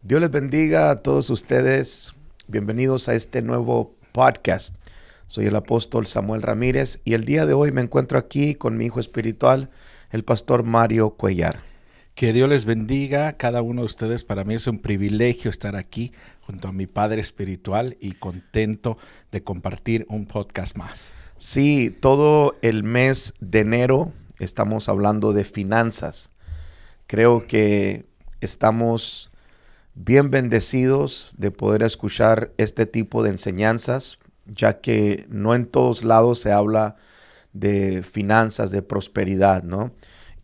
Dios les bendiga a todos ustedes. Bienvenidos a este nuevo podcast. Soy el apóstol Samuel Ramírez y el día de hoy me encuentro aquí con mi hijo espiritual, el pastor Mario Cuellar. Que Dios les bendiga a cada uno de ustedes. Para mí es un privilegio estar aquí junto a mi padre espiritual y contento de compartir un podcast más. Sí, todo el mes de enero estamos hablando de finanzas. Creo que estamos bien bendecidos de poder escuchar este tipo de enseñanzas, ya que no en todos lados se habla de finanzas, de prosperidad, ¿no?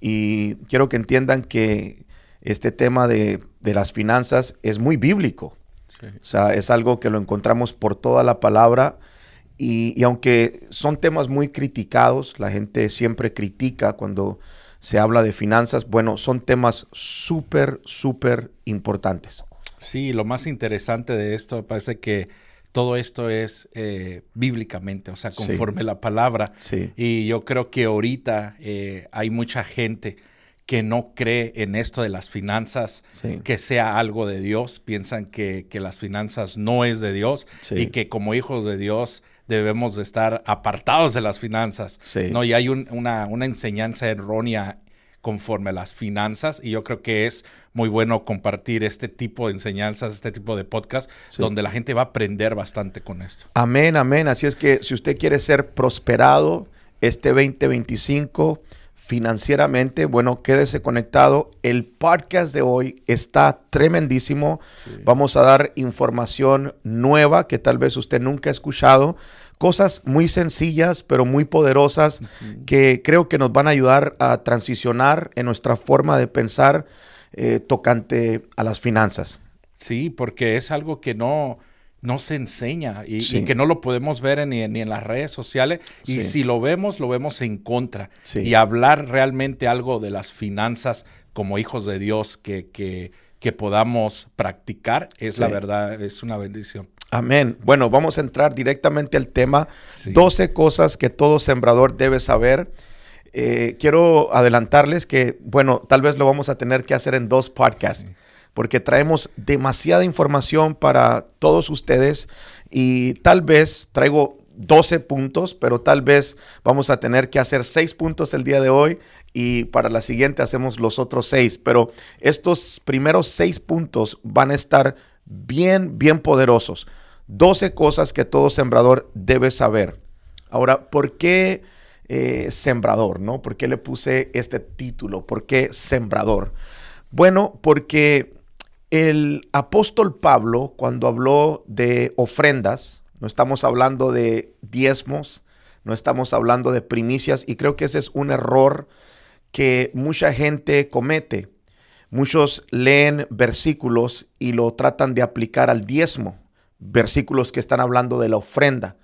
Y quiero que entiendan que este tema de las finanzas es muy bíblico. Sí. O sea, es algo que lo encontramos por toda la palabra y aunque son temas muy criticados, la gente siempre critica cuando se habla de finanzas, bueno, son temas súper importantes. Sí, lo más interesante de esto parece que todo esto es bíblicamente, o sea, conforme la palabra. Sí. Y yo creo que ahorita hay mucha gente que no cree en esto de las finanzas, que sea algo de Dios. Piensan que las finanzas no es de Dios y que como hijos de Dios debemos de estar apartados de las finanzas. ¿No? Y hay una enseñanza errónea conforme a las finanzas, y yo creo que es muy bueno compartir este tipo de enseñanzas, este tipo de podcast, donde la gente va a aprender bastante con esto. Amén, amén. Así es que si usted quiere ser prosperado este 2025 financieramente, bueno, quédese conectado. El podcast de hoy está tremendísimo. Vamos a dar información nueva que tal vez usted nunca ha escuchado. Cosas muy sencillas, pero muy poderosas, que creo que nos van a ayudar a transicionar en nuestra forma de pensar tocante a las finanzas. Sí, porque es algo que no se enseña y que no lo podemos ver ni en las redes sociales. Y si lo vemos en contra. Y hablar realmente algo de las finanzas como hijos de Dios que podamos practicar, es la verdad, es una bendición. Amén. Bueno, vamos a entrar directamente al tema. 12 cosas que todo sembrador debe saber. Quiero adelantarles que, bueno, tal vez lo vamos a tener que hacer en 2 podcasts, porque traemos demasiada información para todos ustedes y tal vez traigo 12 puntos, pero tal vez vamos a tener que hacer 6 puntos el día de hoy y para la siguiente hacemos los otros 6. Pero estos primeros 6 puntos van a estar bien poderosos. 12 cosas que todo sembrador debe saber. Ahora, ¿por qué sembrador, no? ¿Por qué le puse este título? ¿Por qué sembrador? Bueno, porque el apóstol Pablo, cuando habló de ofrendas, no estamos hablando de diezmos, no estamos hablando de primicias, y creo que ese es un error que mucha gente comete. Muchos leen versículos y lo tratan de aplicar al diezmo, versículos que están hablando de la ofrenda.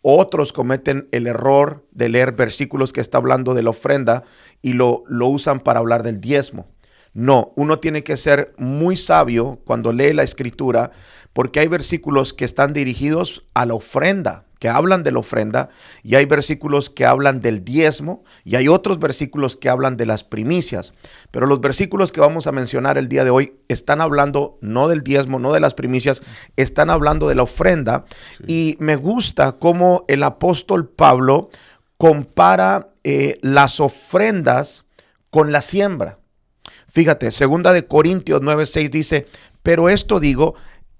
Otros cometen el error de leer versículos que están hablando de la ofrenda y lo usan para hablar del diezmo. No, uno tiene que ser muy sabio cuando lee la escritura, porque hay versículos que están dirigidos a la ofrenda, que hablan de la ofrenda, y hay versículos que hablan del diezmo, y hay otros versículos que hablan de las primicias. Pero los versículos que vamos a mencionar el día de hoy están hablando no del diezmo, no de las primicias, están hablando de la ofrenda. Y me gusta cómo el apóstol Pablo compara las ofrendas con la siembra. Fíjate, 2 de Corintios 9:6 dice, pero esto digo,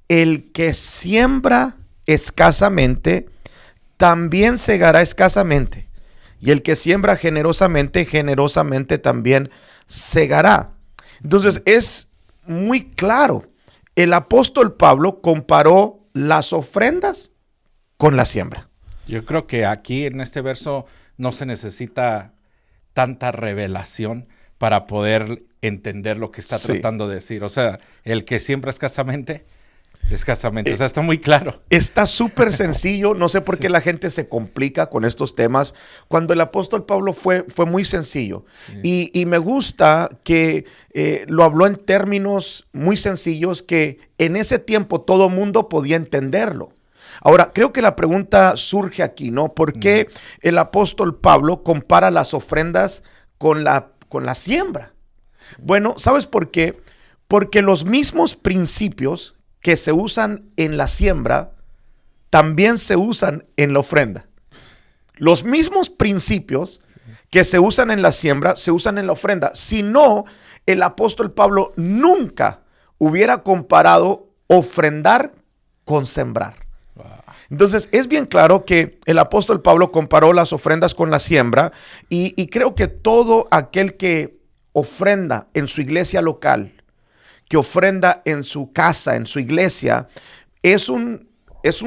el que siembra escasamente, también segará escasamente. Y el que siembra generosamente, generosamente también segará. Entonces es muy claro. El apóstol Pablo comparó las ofrendas con la siembra. Yo creo que aquí en este verso no se necesita tanta revelación para poder entender lo que está tratando de decir. O sea, el que siembra escasamente. O sea, está muy claro. Está súper sencillo. No sé por qué la gente se complica con estos temas, cuando el apóstol Pablo fue muy sencillo. Y me gusta que lo habló en términos muy sencillos que en ese tiempo todo mundo podía entenderlo. Ahora, creo que la pregunta surge aquí, ¿no? ¿Por qué el apóstol Pablo compara las ofrendas con la siembra? Bueno, ¿sabes por qué? Porque los mismos principios que se usan en la siembra también se usan en la ofrenda. Los mismos principios que se usan en la siembra se usan en la ofrenda. Si no, el apóstol Pablo nunca hubiera comparado ofrendar con sembrar. Entonces es bien claro que el apóstol Pablo comparó las ofrendas con la siembra y creo que todo aquel que ofrenda en su iglesia local, que ofrenda en su casa, en su iglesia, es un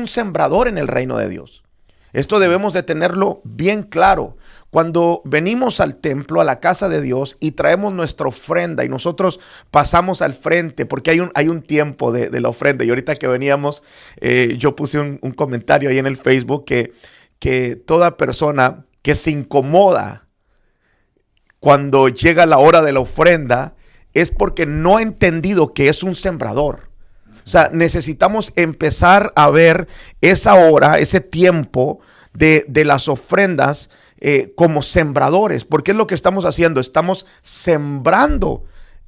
sembrador en el reino de Dios. Esto debemos de tenerlo bien claro. Cuando venimos al templo, a la casa de Dios y traemos nuestra ofrenda y nosotros pasamos al frente, porque hay un tiempo de la ofrenda. Y ahorita que veníamos, yo puse un comentario ahí en el Facebook que toda persona que se incomoda cuando llega la hora de la ofrenda es porque no ha entendido que es un sembrador. O sea, necesitamos empezar a ver esa hora, ese tiempo de las ofrendas como sembradores, porque es lo que estamos haciendo. Estamos sembrando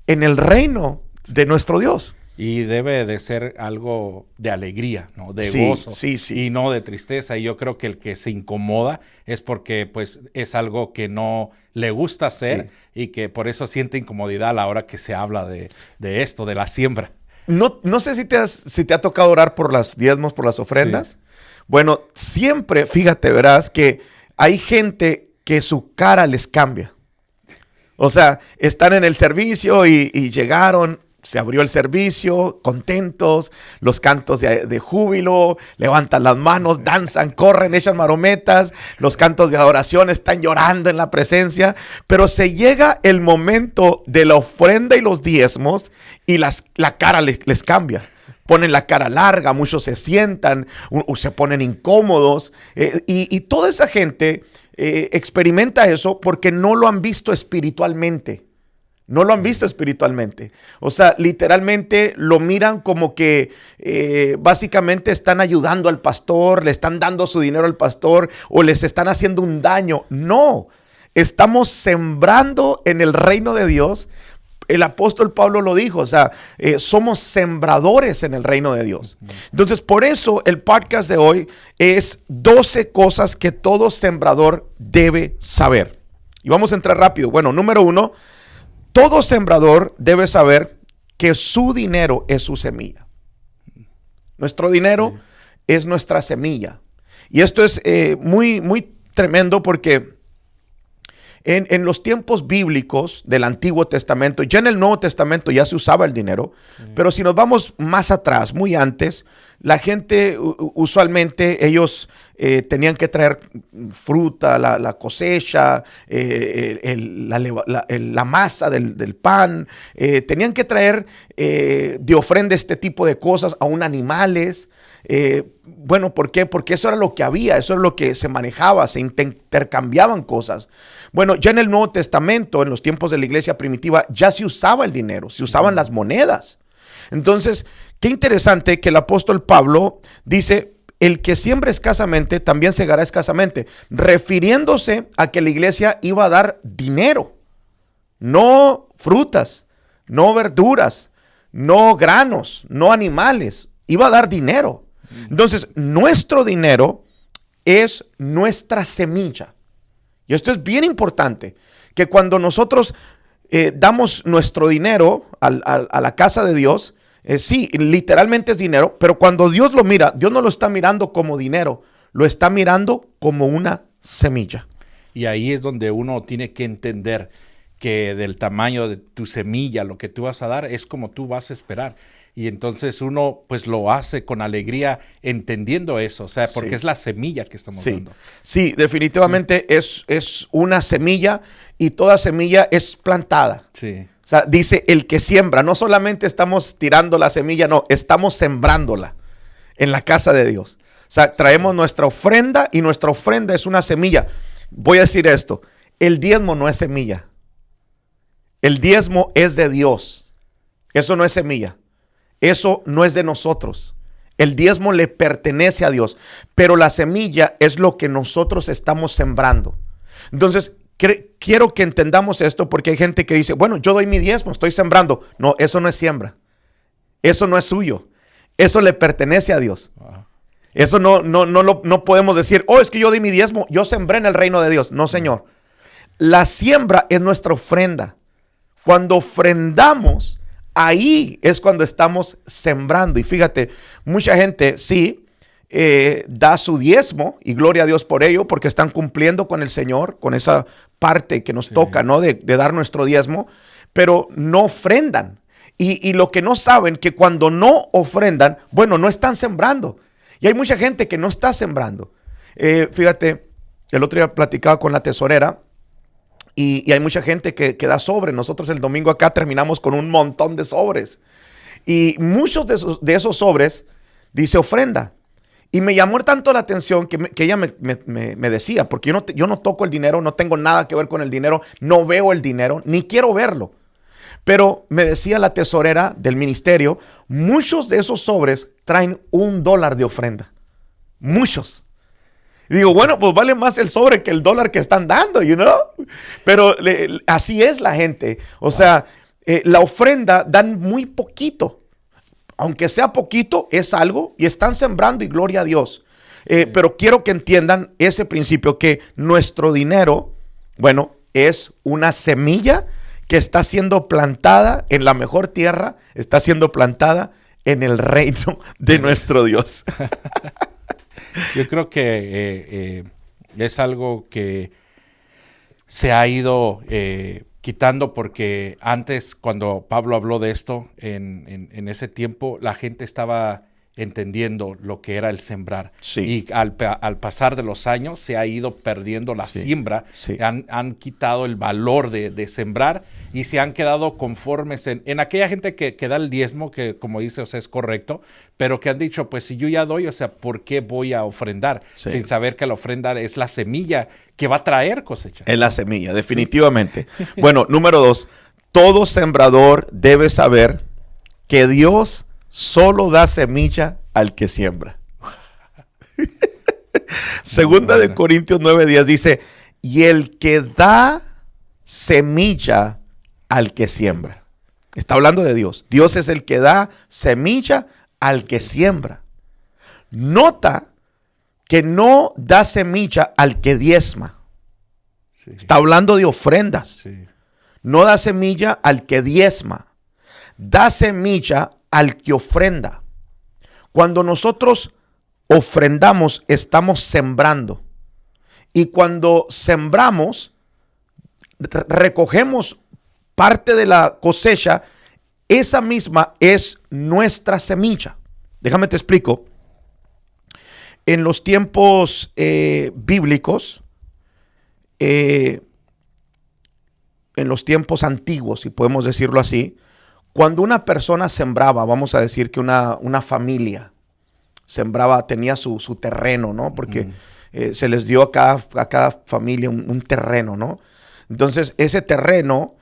en el reino de nuestro Dios. Y debe de ser algo de alegría, ¿no? De gozo. Y no de tristeza. Y yo creo que el que se incomoda es porque pues es algo que no le gusta hacer y que por eso siente incomodidad a la hora que se habla de esto, de la siembra. No sé si te ha tocado orar por los diezmos, por las ofrendas. Sí. Bueno, siempre, fíjate, verás que hay gente que su cara les cambia. O sea, están en el servicio y llegaron, se abrió el servicio, contentos, los cantos de júbilo, levantan las manos, danzan, corren, echan marometas, los cantos de adoración, están llorando en la presencia, pero se llega el momento de la ofrenda y los diezmos y la cara les cambia. Ponen la cara larga, muchos se sientan, se ponen incómodos y toda esa gente experimenta eso porque no lo han visto espiritualmente. No lo han visto espiritualmente. O sea, literalmente lo miran como que básicamente están ayudando al pastor, le están dando su dinero al pastor o les están haciendo un daño. No, estamos sembrando en el reino de Dios. El apóstol Pablo lo dijo, o sea, somos sembradores en el reino de Dios. Entonces, por eso el podcast de hoy es 12 cosas que todo sembrador debe saber. Y vamos a entrar rápido. Bueno, número 1, todo sembrador debe saber que su dinero es su semilla. Nuestro dinero es nuestra semilla. Y esto es muy, muy tremendo porque en los tiempos bíblicos del Antiguo Testamento, ya en el Nuevo Testamento ya se usaba el dinero, pero si nos vamos más atrás, muy antes, la gente usualmente ellos tenían que traer fruta, la cosecha, la masa del pan, tenían que traer de ofrenda este tipo de cosas, aún animales. Bueno, ¿por qué? Porque eso era lo que había, eso era lo que se manejaba, se intercambiaban cosas. Bueno, ya en el Nuevo Testamento, en los tiempos de la iglesia primitiva, ya se usaba el dinero, se usaban las monedas. Entonces, qué interesante que el apóstol Pablo dice, el que siembra escasamente, también segará escasamente, refiriéndose a que la iglesia iba a dar dinero, no frutas, no verduras, no granos, no animales, iba a dar dinero. Entonces, nuestro dinero es nuestra semilla. Y esto es bien importante, que cuando nosotros damos nuestro dinero a la casa de Dios, sí, literalmente es dinero, pero cuando Dios lo mira, Dios no lo está mirando como dinero, lo está mirando como una semilla. Y ahí es donde uno tiene que entender que del tamaño de tu semilla, lo que tú vas a dar, es como tú vas a esperar. Y entonces uno pues lo hace con alegría entendiendo eso, o sea, porque es la semilla que estamos dando. Sí, definitivamente es una semilla y toda semilla es plantada. Sí. O sea, dice el que siembra, no solamente estamos tirando la semilla, no, estamos sembrándola en la casa de Dios. O sea, traemos nuestra ofrenda y nuestra ofrenda es una semilla. Voy a decir esto, el diezmo no es semilla. El diezmo es de Dios. Eso no es semilla. Eso no es de nosotros. El diezmo le pertenece a Dios, pero la semilla es lo que nosotros estamos sembrando. Entonces, quiero que entendamos esto porque hay gente que dice, bueno, yo doy mi diezmo, estoy sembrando. No, eso no es siembra. Eso no es suyo. Eso le pertenece a Dios. Eso no podemos decir, oh, es que yo di mi diezmo, yo sembré en el reino de Dios. No, señor. La siembra es nuestra ofrenda. Cuando ofrendamos, ahí es cuando estamos sembrando. Y fíjate, mucha gente sí da su diezmo y gloria a Dios por ello, porque están cumpliendo con el Señor, con esa parte que nos toca, ¿no? De dar nuestro diezmo, pero no ofrendan. Y lo que no saben, que cuando no ofrendan, bueno, no están sembrando. Y hay mucha gente que no está sembrando. Fíjate, el otro día platicaba con la tesorera y hay mucha gente que da sobre. Nosotros el domingo acá terminamos con un montón de sobres. Y muchos de esos sobres dice ofrenda. Y me llamó tanto la atención que ella me decía, porque yo no toco el dinero, no tengo nada que ver con el dinero, no veo el dinero, ni quiero verlo. Pero me decía la tesorera del ministerio, muchos de esos sobres traen $1 de ofrenda. Muchos. Y digo, bueno, pues vale más el sobre que el dólar que están dando, you know. Pero así es la gente. O sea, la ofrenda dan muy poquito. Aunque sea poquito, es algo y están sembrando y gloria a Dios. Pero quiero que entiendan ese principio, que nuestro dinero, bueno, es una semilla que está siendo plantada en la mejor tierra, está siendo plantada en el reino de nuestro Dios. Yo creo que es algo que se ha ido quitando, porque antes, cuando Pablo habló de esto, en ese tiempo, la gente estaba entendiendo lo que era el sembrar. Sí. Y al pasar de los años se ha ido perdiendo la siembra. Sí. Han quitado el valor de sembrar y se han quedado conformes en aquella gente que da el diezmo, que como dice, o sea, es correcto, pero que han dicho, pues si yo ya doy, o sea, ¿por qué voy a ofrendar? Sí. Sin saber que la ofrenda es la semilla que va a traer cosecha. Es la semilla, definitivamente. Bueno, número 2, todo sembrador debe saber que Dios solo da semilla al que siembra. Segunda de Corintios 9:10 dice, y el que da semilla al que siembra. Está hablando de Dios. Dios es el que da semilla al que siembra. Nota que no da semilla al que diezma. Sí. Está hablando de ofrendas. Sí. No da semilla al que diezma. Da semilla al que ofrenda. Cuando nosotros ofrendamos, estamos sembrando. Y cuando sembramos, recogemos parte de la cosecha. Esa misma es nuestra semilla. Déjame te explico. En los tiempos bíblicos, en los tiempos antiguos, si podemos decirlo así, cuando una persona sembraba, vamos a decir que una familia sembraba, tenía su terreno, ¿no? Porque se les dio a cada familia un terreno, ¿no? Entonces, ese terreno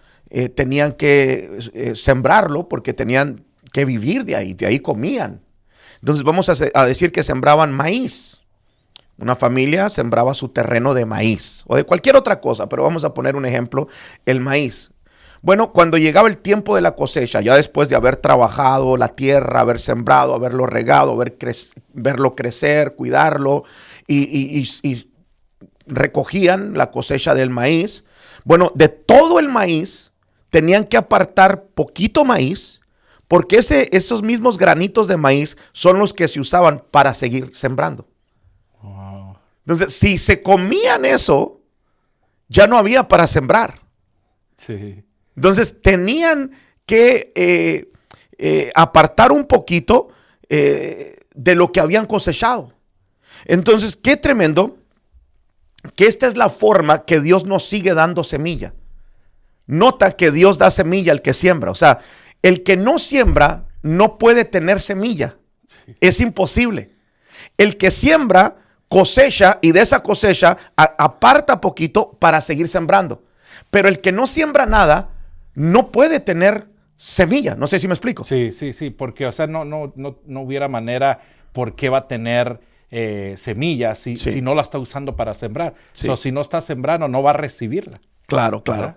tenían que sembrarlo porque tenían que vivir de ahí comían. Entonces, vamos a decir que sembraban maíz. Una familia sembraba su terreno de maíz o de cualquier otra cosa, pero vamos a poner un ejemplo, el maíz. Bueno, cuando llegaba el tiempo de la cosecha, ya después de haber trabajado la tierra, haber sembrado, haberlo regado, verlo crecer, cuidarlo y recogían la cosecha del maíz. Bueno, de todo el maíz tenían que apartar poquito maíz, porque esos mismos granitos de maíz son los que se usaban para seguir sembrando. Wow. Entonces, si se comían eso, ya no había para sembrar. Sí. Entonces tenían que apartar un poquito de lo que habían cosechado. Entonces, qué tremendo que esta es la forma que Dios nos sigue dando semilla. Nota que Dios da semilla al que siembra. O sea, el que no siembra no puede tener semilla. Es imposible. El que siembra cosecha y de esa cosecha aparta poquito para seguir sembrando. Pero el que no siembra nada no puede tener semilla. No sé si me explico. Sí, porque, o sea, no hubiera manera por qué va a tener semilla si no la está usando para sembrar. Sí. Si no está sembrando, no va a recibirla. Claro, claro. ¿Verdad?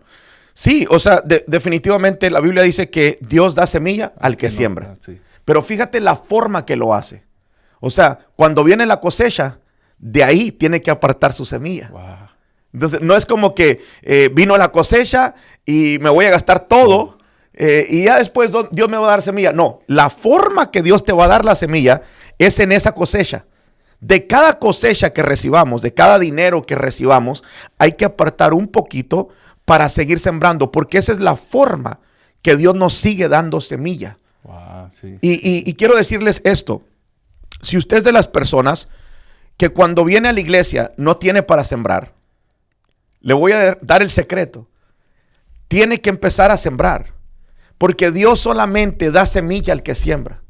Sí, o sea, definitivamente la Biblia dice que Dios da semilla al que siembra. Sí. Pero fíjate la forma que lo hace. O sea, cuando viene la cosecha, de ahí tiene que apartar su semilla. Wow. Entonces, no es como que vino la cosecha y me voy a gastar todo y ya después Dios me va a dar semilla. No, la forma que Dios te va a dar la semilla es en esa cosecha. De cada cosecha que recibamos, de cada dinero que recibamos, hay que apartar un poquito para seguir sembrando, porque esa es la forma que Dios nos sigue dando semilla. Wow, sí. Y quiero decirles esto, si usted es de las personas que cuando viene a la iglesia no tiene para sembrar, le voy a dar el secreto. Tiene que empezar a sembrar, porque Dios solamente da semilla al que siembra.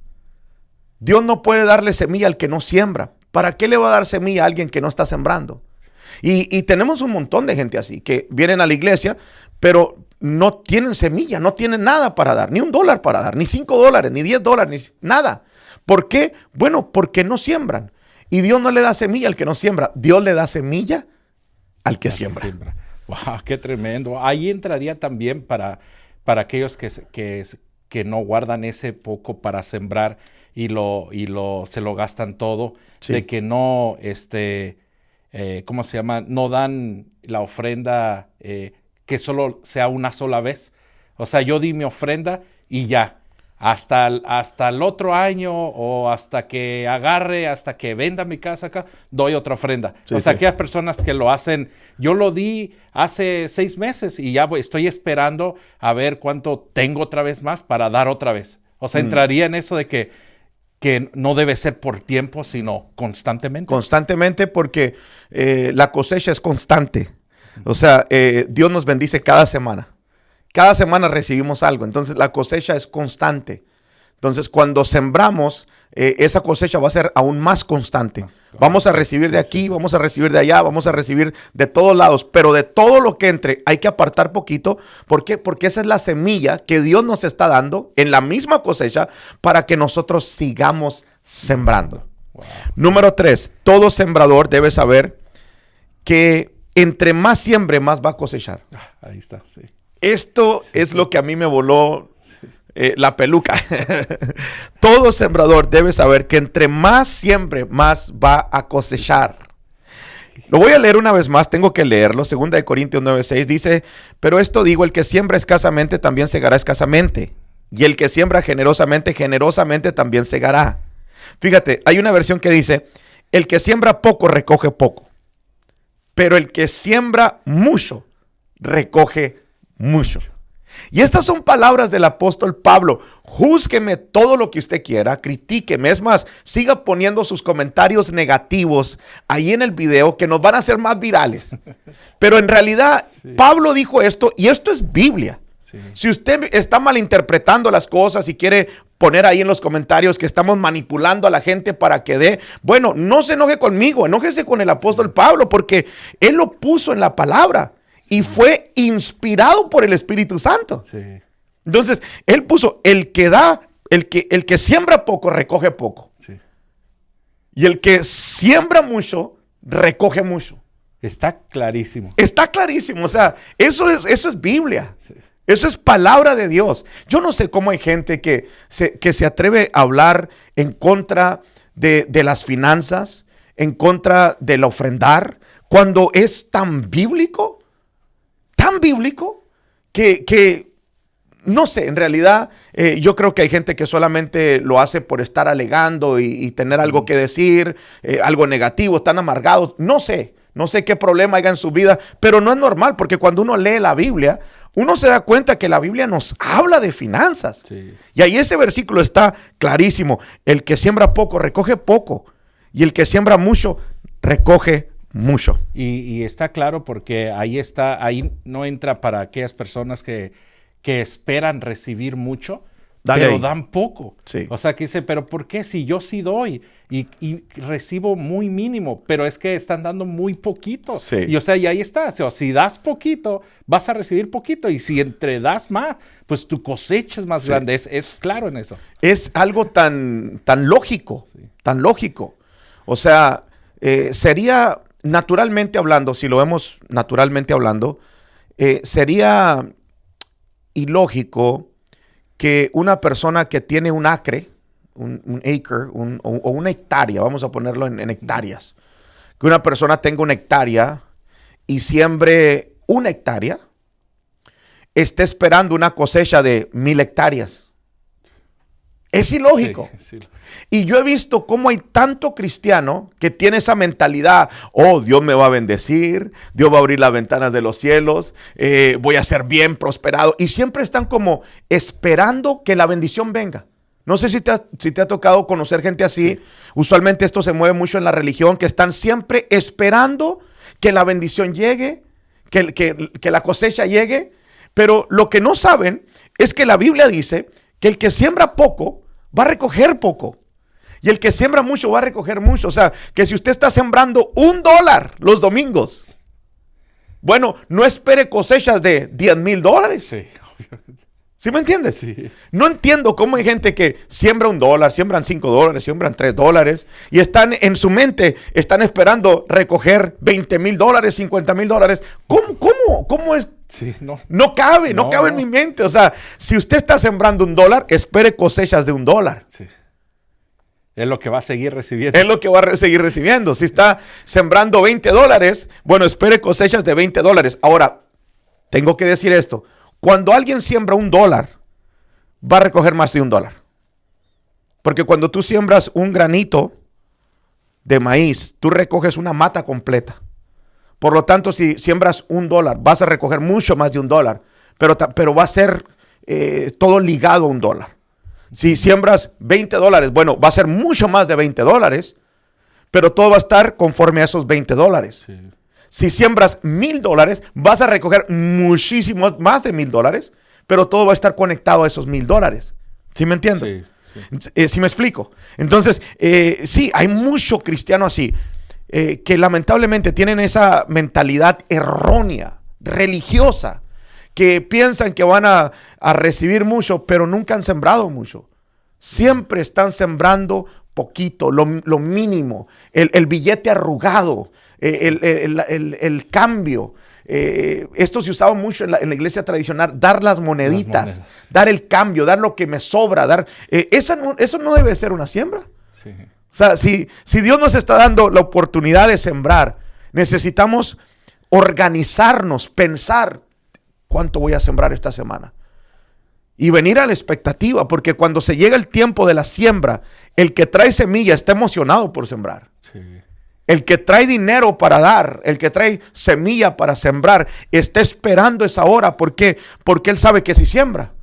Dios no puede darle semilla al que no siembra. ¿Para qué le va a dar semilla a alguien que no está sembrando? Y tenemos un montón de gente así, que vienen a la iglesia, pero no tienen semilla, no tienen nada para dar, ni $1 para dar, ni $5, ni $10, ni nada. ¿Por qué? Bueno, porque no siembran. Y Dios no le da semilla al que no siembra, Dios le da semilla al que siembra. Wow, qué tremendo. Ahí entraría también para aquellos que no guardan ese poco para sembrar y se lo gastan todo, Sí. de que no, ¿cómo se llama? No dan la ofrenda que solo sea una sola vez. O sea, yo di mi ofrenda y ya. Hasta el otro año o hasta que hasta que venda mi casa acá, doy otra ofrenda. Sí, o sea, sí. aquellas personas que lo hacen, yo lo di hace 6 meses y ya estoy esperando a ver cuánto tengo otra vez más para dar otra vez. O sea, entraría en eso de que no debe ser por tiempo, sino constantemente. Constantemente, porque la cosecha es constante. O sea, Dios nos bendice cada semana. Cada semana recibimos algo, entonces la cosecha es constante. Entonces cuando sembramos, esa cosecha va a ser aún más constante. Vamos a recibir de aquí, vamos a recibir de allá, vamos a recibir de todos lados, pero de todo lo que entre hay que apartar poquito. ¿Por qué? Porque esa es la semilla que Dios nos está dando en la misma cosecha para que nosotros sigamos sembrando. Wow. Número 3, todo sembrador debe saber que entre más siembre, más va a cosechar. Ahí está, sí. Esto es lo que a mí me voló la peluca. Todo sembrador debe saber que entre más siembre, más va a cosechar. Lo voy a leer una vez más, tengo que leerlo. 2 Corintios 9:6 dice, pero esto digo, el que siembra escasamente también segará escasamente. Y el que siembra generosamente, generosamente también segará. Fíjate, hay una versión que dice, el que siembra poco, recoge poco. Pero el que siembra mucho, recoge mucho. Y estas son palabras del apóstol Pablo. Júzgueme todo lo que usted quiera, critíqueme. Es más, siga poniendo sus comentarios negativos ahí en el video que nos van a hacer más virales. Pero en realidad, Pablo dijo esto y esto es Biblia. Sí. Si usted está malinterpretando las cosas y quiere poner ahí en los comentarios que estamos manipulando a la gente para que dé, bueno, no se enoje conmigo, enójese con el apóstol Pablo, porque él lo puso en la palabra. Y fue inspirado por el Espíritu Santo. Sí. Entonces, él puso, el que siembra poco, recoge poco. Sí. Y el que siembra mucho, recoge mucho. Está clarísimo. Está clarísimo. O sea, eso es Biblia. Sí. Eso es palabra de Dios. Yo no sé cómo hay gente que se atreve a hablar en contra de las finanzas, en contra del ofrendar, cuando es tan bíblico que no sé, en realidad yo creo que hay gente que solamente lo hace por estar alegando y tener algo que decir, algo negativo, están amargados, no sé qué problema haya en su vida, pero no es normal porque cuando uno lee la Biblia, uno se da cuenta que la Biblia nos habla de finanzas. Sí. Y ahí ese versículo está clarísimo, el que siembra poco, recoge poco, y el que siembra mucho, recoge mucho. Y está claro porque ahí no entra para aquellas personas que esperan recibir mucho, pero dan poco. Sí. O sea, que dice, pero ¿por qué si yo sí doy y recibo muy mínimo? Pero es que están dando muy poquito. Sí. Y o sea, y ahí está. O sea, si das poquito, vas a recibir poquito. Y si das más, pues tu cosecha es más grande. Es claro en eso. Es algo tan lógico, tan lógico. O sea, sería naturalmente hablando, si lo vemos naturalmente hablando, sería ilógico que una persona que tiene un acre, un acre, o una hectárea, vamos a ponerlo en hectáreas, que una persona tenga una hectárea y siembre una hectárea, esté esperando una cosecha de 1000 hectáreas. Es ilógico. Sí. Y yo he visto cómo hay tanto cristiano que tiene esa mentalidad: oh, Dios me va a bendecir, Dios va a abrir las ventanas de los cielos, voy a ser bien prosperado. Y siempre están como esperando que la bendición venga. No sé si te ha tocado conocer gente así. Sí. Usualmente esto se mueve mucho en la religión, que están siempre esperando que la bendición llegue, que la cosecha llegue. Pero lo que no saben es que la Biblia dice que el que siembra poco va a recoger poco. Y el que siembra mucho va a recoger mucho. O sea, que si usted está sembrando $1 los domingos, bueno, no espere cosechas de $10,000. Sí, obviamente. ¿Sí me entiendes? Sí. No entiendo cómo hay gente que siembra $1, siembran $5, siembran $3 y están en su mente, están esperando recoger $20,000, $50,000. ¿Cómo es? Sí, no cabe en mi mente. O sea, si usted está sembrando $1, espere cosechas de $1. Sí. Es lo que va a seguir recibiendo. Es lo que va a seguir recibiendo. Si está sembrando $20, bueno, espere cosechas de $20. Ahora, tengo que decir esto. Cuando alguien siembra $1, va a recoger más de $1. Porque cuando tú siembras un granito de maíz, tú recoges una mata completa. Por lo tanto, si siembras $1, vas a recoger mucho más de $1. Pero va a ser todo ligado a $1. Si siembras $20, bueno, va a ser mucho más de $20. Pero todo va a estar conforme a esos $20. Sí. Si siembras $1,000, vas a recoger muchísimo más de $1,000, pero todo va a estar conectado a esos $1,000. ¿Sí me entiendo? Sí. ¿Sí me explico? Entonces, sí, hay mucho cristiano así, que lamentablemente tienen esa mentalidad errónea, religiosa, que piensan que van a recibir mucho, pero nunca han sembrado mucho. Siempre están sembrando poquito, lo mínimo, el billete arrugado, el cambio. Esto se usaba mucho en la iglesia tradicional: dar las moneditas, dar el cambio, dar lo que me sobra, dar. Eso no debe ser una siembra. Sí. O sea, si Dios nos está dando la oportunidad de sembrar, necesitamos organizarnos, pensar cuánto voy a sembrar esta semana. Y venir a la expectativa, porque cuando se llega el tiempo de la siembra, el que trae semilla está emocionado por sembrar. Sí. El que trae dinero para dar, el que trae semilla para sembrar, está esperando esa hora. ¿Por qué? Porque él sabe que si siembra,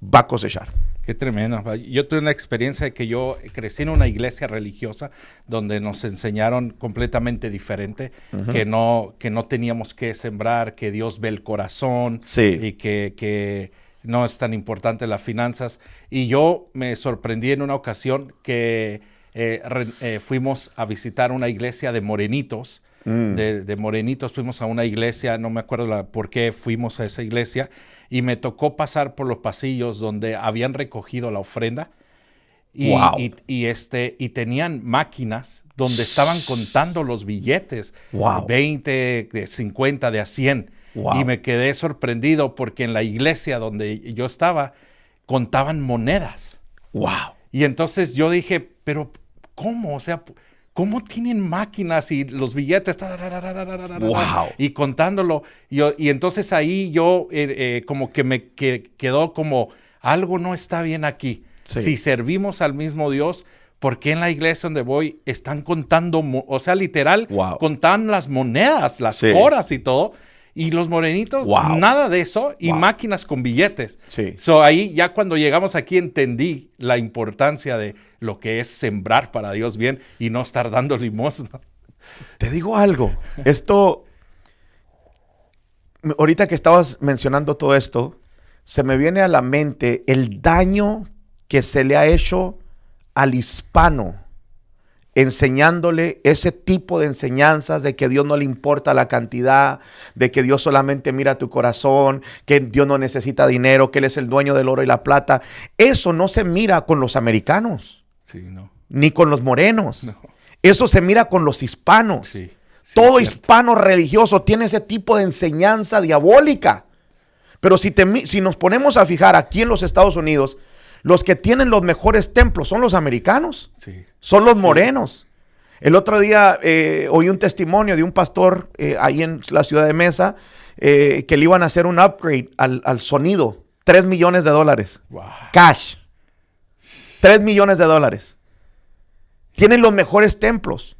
va a cosechar. Qué tremendo. Yo tuve una experiencia de que yo crecí en una iglesia religiosa donde nos enseñaron completamente diferente, que no teníamos que sembrar, que Dios ve el corazón, sí, y que no es tan importante las finanzas. Y yo me sorprendí en una ocasión que fuimos a visitar una iglesia de morenitos. De morenitos fuimos a una iglesia, no me acuerdo por qué fuimos a esa iglesia, y me tocó pasar por los pasillos donde habían recogido la ofrenda y, wow, y tenían máquinas donde estaban contando los billetes, wow, 20, de 50, de a 100. Wow. Y me quedé sorprendido porque en la iglesia donde yo estaba contaban monedas. Wow. Y entonces yo dije, pero ¿cómo? O sea, ¿cómo tienen máquinas y los billetes? Wow. Y contándolo. Y entonces ahí yo como que me quedó como algo no está bien aquí. Sí. Si servimos al mismo Dios, ¿por qué en la iglesia donde voy están contando? O sea, literal, wow, contaban las monedas, las sí, horas y todo. Y los morenitos, wow, nada de eso, y wow, máquinas con billetes. Sí. So, ahí ya cuando llegamos aquí entendí la importancia de lo que es sembrar para Dios bien y no estar dando limosna. Te digo algo, esto, ahorita que estabas mencionando todo esto, se me viene a la mente el daño que se le ha hecho al hispano, enseñándole ese tipo de enseñanzas de que Dios no le importa la cantidad, de que Dios solamente mira tu corazón, que Dios no necesita dinero, que Él es el dueño del oro y la plata. Eso no se mira con los americanos, sí, no, ni con los morenos. No. Eso se mira con los hispanos. Sí, sí, todo es cierto. hispano religioso tiene ese tipo de enseñanza diabólica. Pero si nos ponemos a fijar aquí en los Estados Unidos, los que tienen los mejores templos son los americanos, Sí. son los morenos. El otro día oí un testimonio de un pastor ahí en la ciudad de Mesa que le iban a hacer un upgrade al sonido, $3 millones. Wow. Cash. $3 millones. Tienen los mejores templos.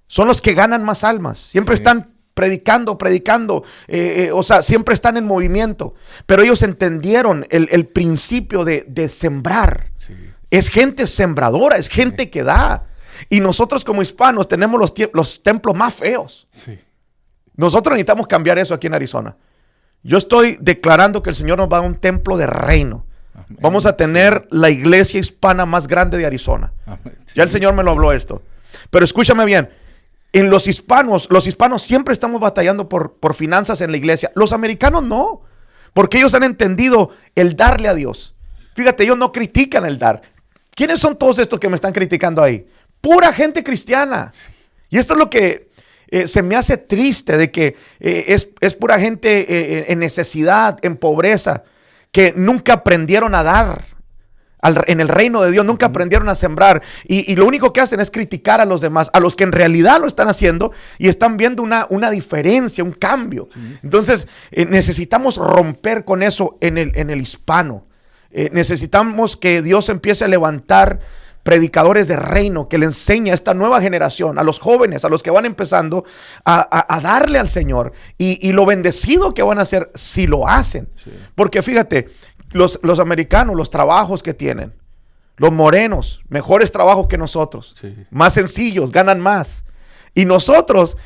Son los que ganan más almas. Siempre están predicando. O sea, siempre están en movimiento. Pero ellos entendieron el principio de sembrar. Sí. Es gente sembradora, es gente que da. Y nosotros como hispanos tenemos los templos más feos. Sí. Nosotros necesitamos cambiar eso aquí en Arizona. Yo estoy declarando que el Señor nos va a dar un templo de reino. Amén. Vamos a tener la iglesia hispana más grande de Arizona. Amén. Sí. Ya el Señor me lo habló esto. Pero escúchame bien. En los hispanos siempre estamos batallando por finanzas en la iglesia. Los americanos no. Porque ellos han entendido el darle a Dios. Fíjate, ellos no critican el dar. ¿Quiénes son todos estos que me están criticando ahí? Pura gente cristiana. Y esto es lo que se me hace triste, de que es pura gente en necesidad, en pobreza, que nunca aprendieron a dar en el reino de Dios, nunca aprendieron a sembrar. Y lo único que hacen es criticar a los demás, a los que en realidad lo están haciendo y están viendo una diferencia, un cambio. Entonces necesitamos romper con eso en el hispano. Necesitamos que Dios empiece a levantar predicadores de reino, que le enseñe a esta nueva generación, a los jóvenes, a los que van empezando a darle al Señor y lo bendecido que van a ser si lo hacen. Sí. Porque fíjate, los americanos, los trabajos que tienen, los morenos, mejores trabajos que nosotros, sí, más sencillos, ganan más. Y nosotros,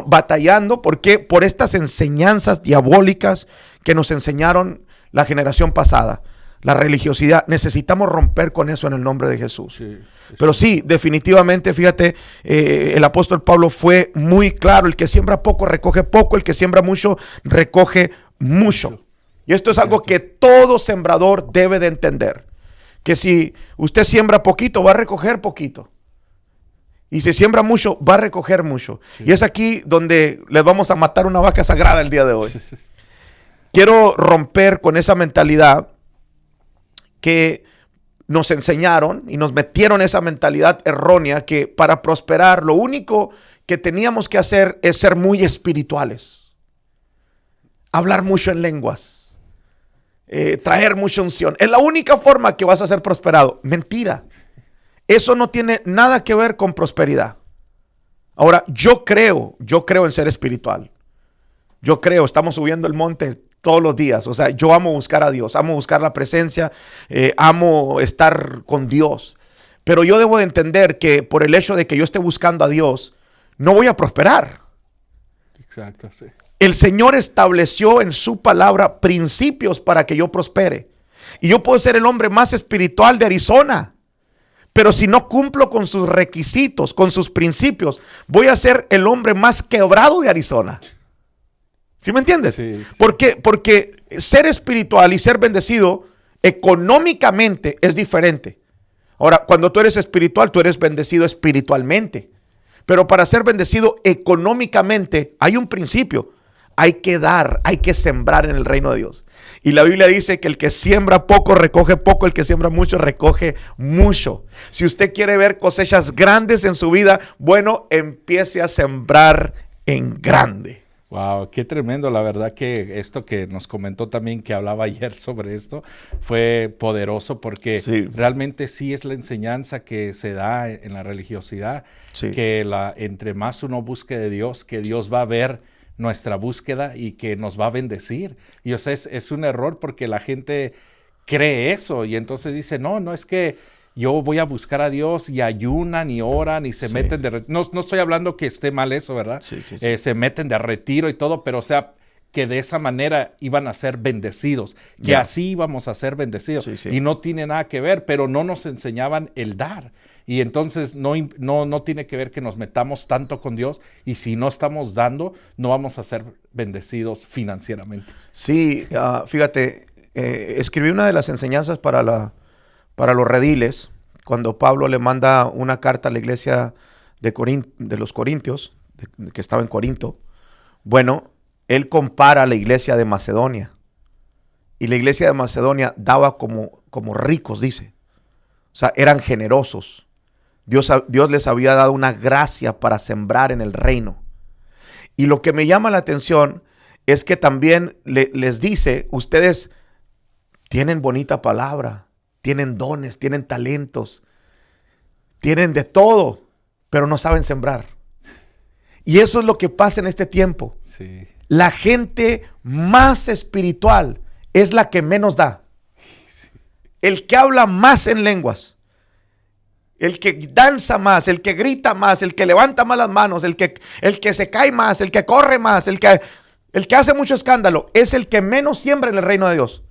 batallando, ¿por qué? Por estas enseñanzas diabólicas que nos enseñaron la generación pasada. La religiosidad, necesitamos romper con eso en el nombre de Jesús. Sí, sí. Pero sí, definitivamente, fíjate, el apóstol Pablo fue muy claro: el que siembra poco recoge poco, el que siembra mucho recoge mucho. Y esto es algo que todo sembrador debe de entender, que si usted siembra poquito, va a recoger poquito. Y si siembra mucho, va a recoger mucho. Sí. Y es aquí donde les vamos a matar una vaca sagrada el día de hoy. Quiero romper con esa mentalidad que nos enseñaron y nos metieron esa mentalidad errónea, que para prosperar lo único que teníamos que hacer es ser muy espirituales, hablar mucho en lenguas, traer mucha unción. Es la única forma que vas a ser prosperado. Mentira. Eso no tiene nada que ver con prosperidad. Ahora, yo creo en ser espiritual. Yo creo, estamos subiendo el monte todos los días. O sea, yo amo buscar a Dios, amo buscar la presencia, amo estar con Dios. Pero yo debo de entender que por el hecho de que yo esté buscando a Dios, no voy a prosperar. Exacto, sí. El Señor estableció en su palabra principios para que yo prospere. Y yo puedo ser el hombre más espiritual de Arizona, pero si no cumplo con sus requisitos, con sus principios, voy a ser el hombre más quebrado de Arizona. ¿Sí me entiendes? Sí. ¿Por qué? Porque ser espiritual y ser bendecido económicamente es diferente. Ahora, cuando tú eres espiritual, tú eres bendecido espiritualmente. Pero para ser bendecido económicamente hay un principio. Hay que dar, hay que sembrar en el reino de Dios. Y la Biblia dice que el que siembra poco recoge poco, el que siembra mucho recoge mucho. Si usted quiere ver cosechas grandes en su vida, bueno, empiece a sembrar en grande. Wow, qué tremendo. La verdad que esto que nos comentó también, que hablaba ayer sobre esto, fue poderoso, porque sí, realmente sí es la enseñanza que se da en la religiosidad, sí, que entre más uno busque de Dios, que Dios va a ver nuestra búsqueda y que nos va a bendecir. Y o sea, es un error, porque la gente cree eso y entonces dice, no es que yo voy a buscar a Dios, y ayunan y oran y se meten de retiro. No estoy hablando que esté mal eso, ¿verdad? Sí. Se meten de retiro y todo, pero o sea, que de esa manera iban a ser bendecidos, que así íbamos a ser bendecidos. Sí. Y no tiene nada que ver, pero no nos enseñaban el dar. Y entonces no tiene que ver que nos metamos tanto con Dios, y si no estamos dando, no vamos a ser bendecidos financieramente. Sí, fíjate, escribí una de las enseñanzas para los rediles, cuando Pablo le manda una carta a la iglesia de los Corintios, que estaba en Corinto, bueno, él compara a la iglesia de Macedonia. Y la iglesia de Macedonia daba como ricos, dice. O sea, eran generosos. Dios les había dado una gracia para sembrar en el reino. Y lo que me llama la atención es que también les dice, ustedes tienen bonita palabra, tienen dones, tienen talentos, tienen de todo, pero no saben sembrar. Y eso es lo que pasa en este tiempo. Sí. La gente más espiritual es la que menos da. El que habla más en lenguas, el que danza más, el que grita más, el que levanta más las manos, el que se cae más, el que corre más, el que hace mucho escándalo, es el que menos siembra en el reino de Dios.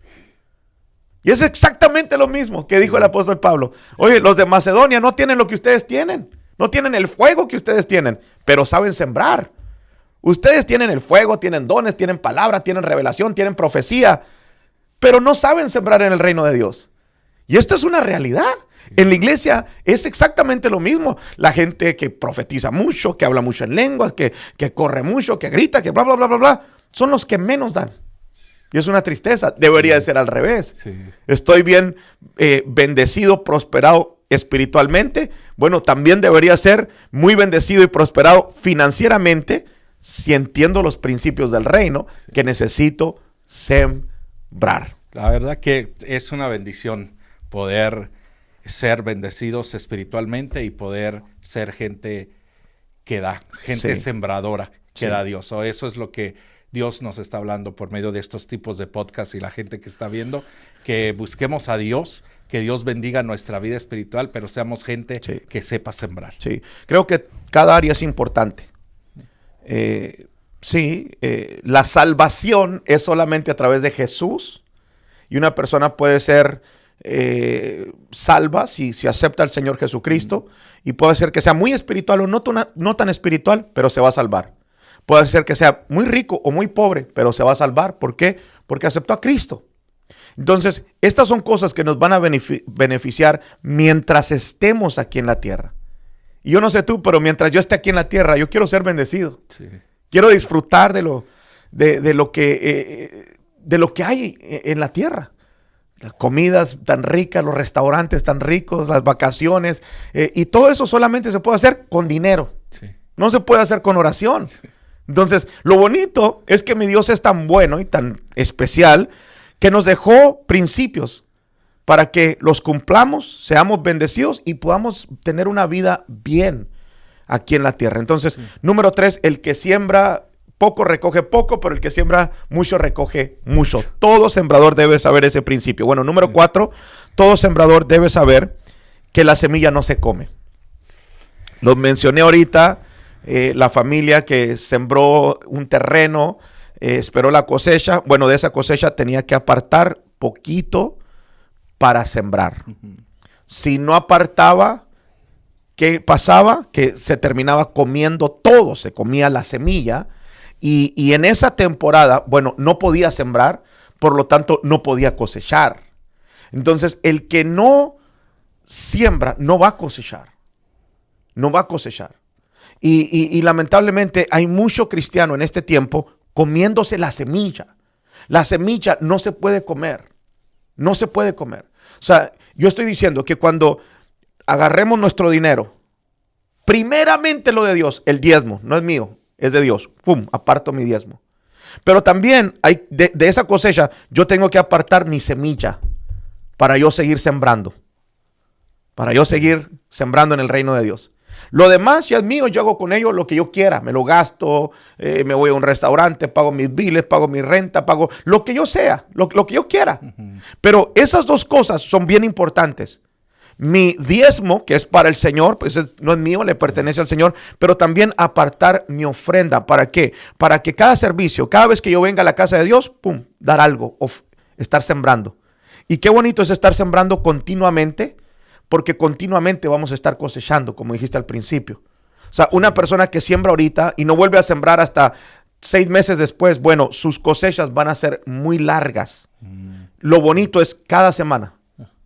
Y es exactamente lo mismo que dijo el apóstol Pablo. Oye, los de Macedonia no tienen lo que ustedes tienen. No tienen el fuego que ustedes tienen, pero saben sembrar. Ustedes tienen el fuego, tienen dones, tienen palabra, tienen revelación, tienen profecía, pero no saben sembrar en el reino de Dios. Y esto es una realidad. En la iglesia es exactamente lo mismo. La gente que profetiza mucho, que habla mucho en lenguas, que corre mucho, que grita, que bla, bla, bla, bla, bla, son los que menos dan. Y es una tristeza. Debería de ser al revés. Sí. Estoy bien bendecido, prosperado espiritualmente. Bueno, también debería ser muy bendecido y prosperado financieramente si entiendo los principios del reino que necesito sembrar. La verdad que es una bendición poder ser bendecidos espiritualmente y poder ser gente que da, gente sembradora que da Dios. Eso es lo que Dios nos está hablando por medio de estos tipos de podcasts y la gente que está viendo, que busquemos a Dios, que Dios bendiga nuestra vida espiritual, pero seamos gente que sepa sembrar. Sí, creo que cada área es importante. La salvación es solamente a través de Jesús y una persona puede ser salva si acepta al Señor Jesucristo y puede ser que sea muy espiritual o no tan espiritual, pero se va a salvar. Puede ser que sea muy rico o muy pobre, pero se va a salvar. ¿Por qué? Porque aceptó a Cristo. Entonces, estas son cosas que nos van a beneficiar mientras estemos aquí en la tierra. Y yo no sé tú, pero mientras yo esté aquí en la tierra, yo quiero ser bendecido. Sí. Quiero disfrutar de lo que hay en la tierra. Las comidas tan ricas, los restaurantes tan ricos, las vacaciones. Y todo eso solamente se puede hacer con dinero. Sí. No se puede hacer con oración. Sí. Entonces, lo bonito es que mi Dios es tan bueno y tan especial que nos dejó principios para que los cumplamos, seamos bendecidos y podamos tener una vida bien aquí en la tierra. Entonces, número 3, el que siembra poco recoge poco, pero el que siembra mucho recoge mucho. Todo sembrador debe saber ese principio. Bueno, número 4, todo sembrador debe saber que la semilla no se come. Lo mencioné ahorita, la familia que sembró un terreno, esperó la cosecha. Bueno, de esa cosecha tenía que apartar poquito para sembrar. Si no apartaba, ¿qué pasaba? Que se terminaba comiendo todo, se comía la semilla y en esa temporada, bueno, no podía sembrar, por lo tanto no podía cosechar. Entonces, el que no siembra no va a cosechar, no va a cosechar. Y lamentablemente hay mucho cristiano en este tiempo comiéndose la semilla. La semilla no se puede comer. No se puede comer. O sea, yo estoy diciendo que cuando agarremos nuestro dinero, primeramente lo de Dios, el diezmo, no es mío, es de Dios. Pum, aparto mi diezmo. Pero también hay de esa cosecha, yo tengo que apartar mi semilla para yo seguir sembrando. Para yo seguir sembrando en el reino de Dios. Lo demás ya es mío, yo hago con ello lo que yo quiera, me lo gasto, me voy a un restaurante, pago mis biles, pago mi renta, pago lo que yo sea, lo que yo quiera. Pero esas dos cosas son bien importantes. Mi diezmo, que es para el Señor, pues no es mío, le pertenece al Señor, pero también apartar mi ofrenda. ¿Para qué? Para que cada servicio, cada vez que yo venga a la casa de Dios, pum, dar algo, estar sembrando. Y qué bonito es estar sembrando continuamente, porque continuamente vamos a estar cosechando, como dijiste al principio. O sea, una persona que siembra ahorita y no vuelve a sembrar hasta 6 meses después, bueno, sus cosechas van a ser muy largas. Lo bonito es cada semana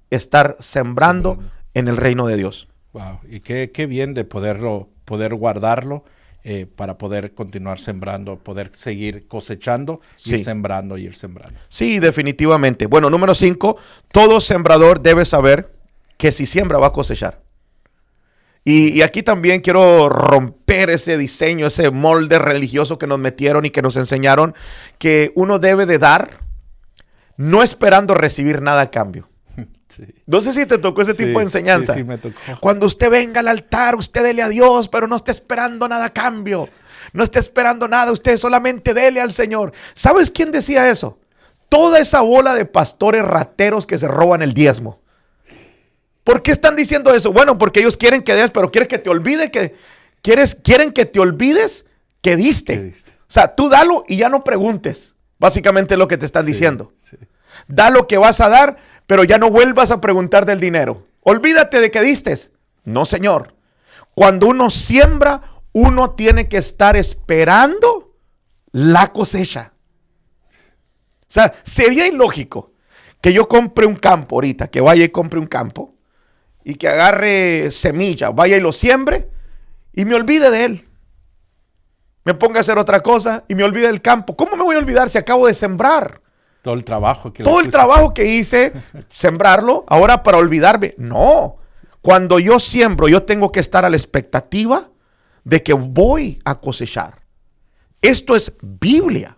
estar sembrando en el reino de Dios. Wow, y qué bien de poderlo poder guardarlo para poder continuar sembrando, poder seguir cosechando, ir sembrando y ir sembrando. Sí, definitivamente. Bueno, número 5, todo sembrador debe saber que si siembra va a cosechar. Y aquí también quiero romper ese diseño, ese molde religioso que nos metieron y que nos enseñaron que uno debe de dar no esperando recibir nada a cambio. Sí. No sé si te tocó ese tipo de enseñanza. Sí, me tocó. Cuando usted venga al altar, usted dele a Dios, pero no esté esperando nada a cambio. No esté esperando nada, usted solamente dele al Señor. ¿Sabes quién decía eso? Toda esa bola de pastores rateros que se roban el diezmo. ¿Por qué están diciendo eso? Bueno, porque ellos quieren que des, pero quieren que te olvide quieren que te olvides que diste. O sea, tú dalo y ya no preguntes. Básicamente es lo que te están diciendo. Sí. Da lo que vas a dar, pero ya no vuelvas a preguntar del dinero. Olvídate de que diste. No, señor. Cuando uno siembra, uno tiene que estar esperando la cosecha. O sea, sería ilógico que yo compre un campo ahorita, que vaya y compre un campo y que agarre semilla, vaya y lo siembre y me olvide de él. Me ponga a hacer otra cosa y me olvide del campo. ¿Cómo me voy a olvidar si acabo de sembrar? Todo el trabajo que hice, sembrarlo, ahora para olvidarme. No. Cuando yo siembro, yo tengo que estar a la expectativa de que voy a cosechar. Esto es Biblia.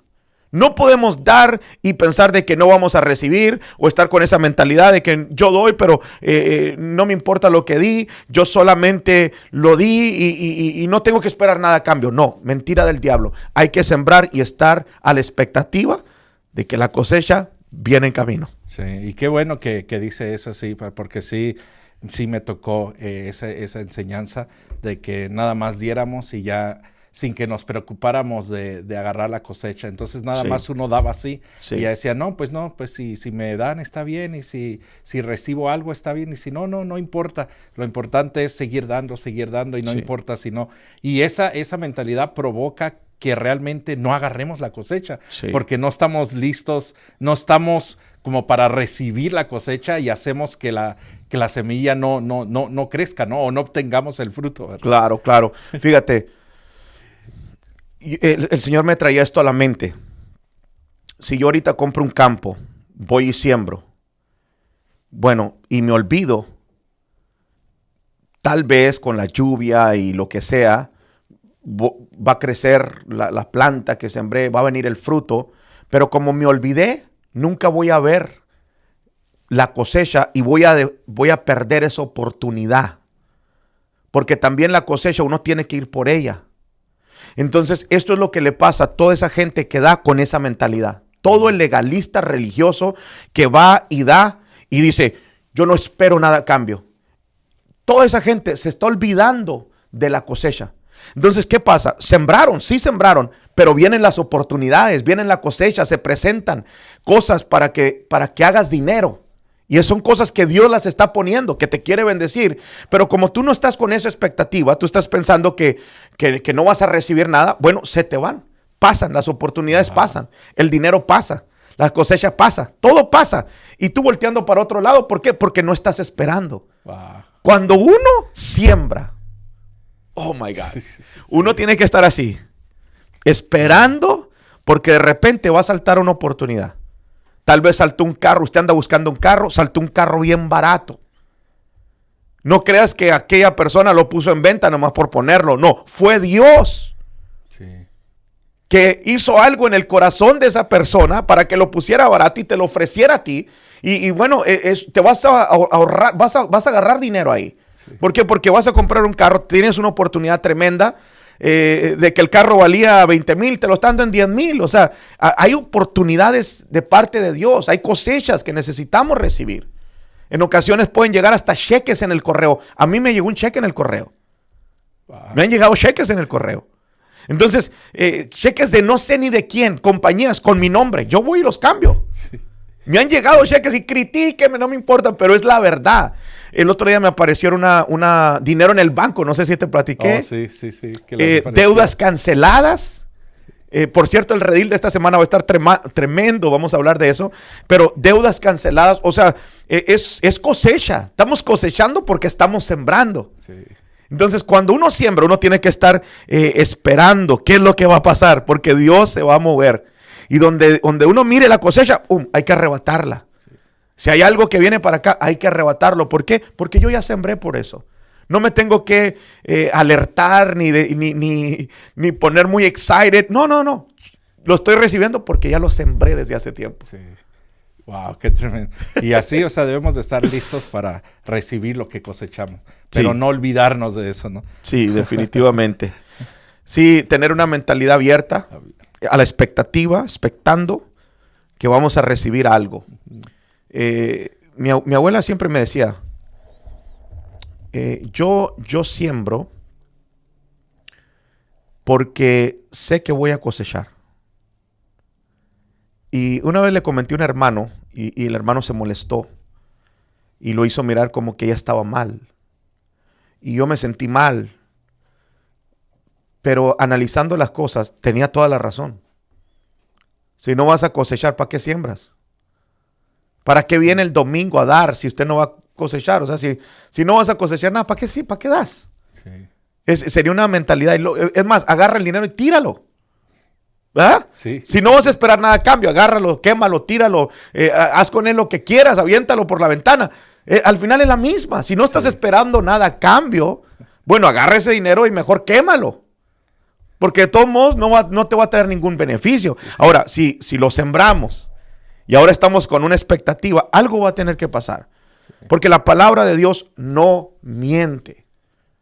No podemos dar y pensar de que no vamos a recibir o estar con esa mentalidad de que yo doy, pero no me importa lo que di, yo solamente lo di y no tengo que esperar nada a cambio. No, mentira del diablo. Hay que sembrar y estar a la expectativa de que la cosecha viene en camino. Sí, y qué bueno que dice eso así, porque sí me tocó esa enseñanza de que nada más diéramos y ya sin que nos preocupáramos de agarrar la cosecha. Entonces nada más uno daba así y ya decía, no, pues si me dan está bien y si recibo algo está bien y si no importa. Lo importante es seguir dando y no importa si no. Y esa mentalidad provoca que realmente no agarremos la cosecha porque no estamos listos, no estamos como para recibir la cosecha y hacemos que la semilla no crezca, ¿no? O no obtengamos el fruto, ¿verdad? Claro. Fíjate. El Señor me traía esto a la mente. Si yo ahorita compro un campo, voy y siembro, bueno, y me olvido, tal vez con la lluvia y lo que sea, va a crecer la planta que sembré, va a venir el fruto, pero como me olvidé, nunca voy a ver la cosecha y voy a perder esa oportunidad. Porque también la cosecha uno tiene que ir por ella. Entonces, esto es lo que le pasa a toda esa gente que da con esa mentalidad. Todo el legalista religioso que va y da y dice, yo no espero nada a cambio. Toda esa gente se está olvidando de la cosecha. Entonces, ¿qué pasa? Sí sembraron, pero vienen las oportunidades, vienen la cosecha, se presentan cosas para que hagas dinero. Y son cosas que Dios las está poniendo, que te quiere bendecir. Pero como tú no estás con esa expectativa, tú estás pensando que no vas a recibir nada, bueno, se te van. Pasan, las oportunidades pasan, el dinero pasa, la cosecha pasa, todo pasa. Y tú volteando para otro lado, ¿por qué? Porque no estás esperando. Cuando uno siembra, oh my God, uno tiene que estar así, esperando, porque de repente va a saltar una oportunidad. Tal vez saltó un carro, usted anda buscando un carro, saltó un carro bien barato. No creas que aquella persona lo puso en venta nomás por ponerlo. No, fue Dios que hizo algo en el corazón de esa persona para que lo pusiera barato y te lo ofreciera a ti. Y bueno, te vas a ahorrar, vas a agarrar dinero ahí. ¿Por qué? Porque vas a comprar un carro, tienes una oportunidad tremenda. De que el carro valía 20,000, te lo están dando en 10,000. O sea, hay oportunidades de parte de Dios, hay cosechas que necesitamos recibir. En ocasiones pueden llegar hasta cheques en el correo. A mí me llegó un cheque en el correo. Me han llegado cheques en el correo. Entonces, cheques de no sé ni de quién, compañías con mi nombre. Yo voy y los cambio. Me han llegado cheques y critíquenme, no me importa, pero es la verdad. El otro día me apareció dinero en el banco, no sé si te platiqué. Sí. Deudas canceladas. Por cierto, el redil de esta semana va a estar tremendo, vamos a hablar de eso. Pero deudas canceladas, o sea, es cosecha. Estamos cosechando porque estamos sembrando. Entonces, cuando uno siembra, uno tiene que estar esperando qué es lo que va a pasar, porque Dios se va a mover. Y donde uno mire la cosecha, hay que arrebatarla. Sí. Si hay algo que viene para acá, hay que arrebatarlo. ¿Por qué? Porque yo ya sembré por eso. No me tengo que alertar ni poner muy excited. No. Lo estoy recibiendo porque ya lo sembré desde hace tiempo. Sí. Wow, qué tremendo. Y así, o sea, debemos de estar listos para recibir lo que cosechamos. Pero no olvidarnos de eso, ¿no? Sí, definitivamente. Sí, tener una mentalidad abierta a la expectativa, expectando que vamos a recibir algo. Mi abuela siempre me decía, yo siembro porque sé que voy a cosechar. Y una vez le comenté a un hermano y el hermano se molestó y lo hizo mirar como que ella estaba mal. Y yo me sentí mal. Pero analizando las cosas, tenía toda la razón. Si no vas a cosechar, ¿para qué siembras? ¿Para qué viene el domingo a dar si usted no va a cosechar? O sea, si no vas a cosechar nada, ¿para qué sí? ¿Para qué das? Sí. Sería una mentalidad. Es más, agarra el dinero y tíralo. ¿Verdad? Sí. Si no vas a esperar nada a cambio, agárralo, quémalo, tíralo, haz con él lo que quieras, aviéntalo por la ventana. Al final es la misma. Si no estás esperando nada a cambio, bueno, agarra ese dinero y mejor quémalo. Porque de todos modos no te va a traer ningún beneficio. Sí. Ahora, si lo sembramos y ahora estamos con una expectativa, algo va a tener que pasar. Sí. Porque la palabra de Dios no miente.